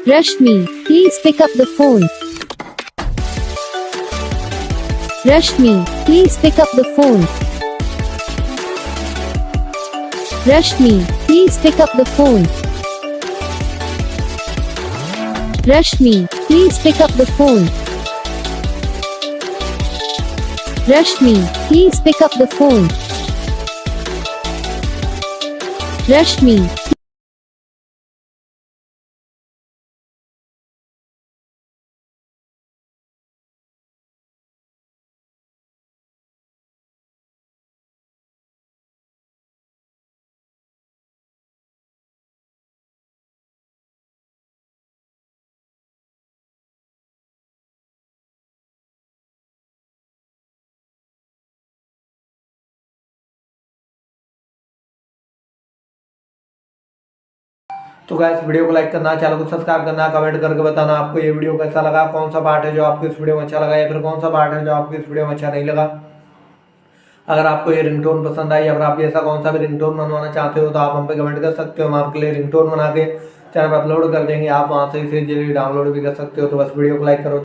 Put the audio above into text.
Rashmi, please pick up the phone. Rashmi, please pick up the phone. Rashmi, please pick up the phone. Rashmi, please pick up the phone. Rashmi, please pick up the phone. Rashmi. तो guys video को like करना, channel को subscribe करना, comment करके बताना आपको ये video कैसा लगा, कौन सा पार्ट है जो आपको इस वीडियो में अच्छा लगा या फिर कौन सा पार्ट है जो आपको इस वीडियो में अच्छा नहीं लगा। अगर आपको ये रिंगटोन पसंद आई या फिर आप ऐसा कौन सा भी रिंगटोन बनवाना चाहते हो तो आप हम पे कमेंट कर सकते हो। हम आपके लिए रिंगटोन बना के चैनल पर अपलोड कर देंगे, आप वहाँ से इसे डाउनलोड भी कर सकते हो। तो बस वीडियो को लाइक करो।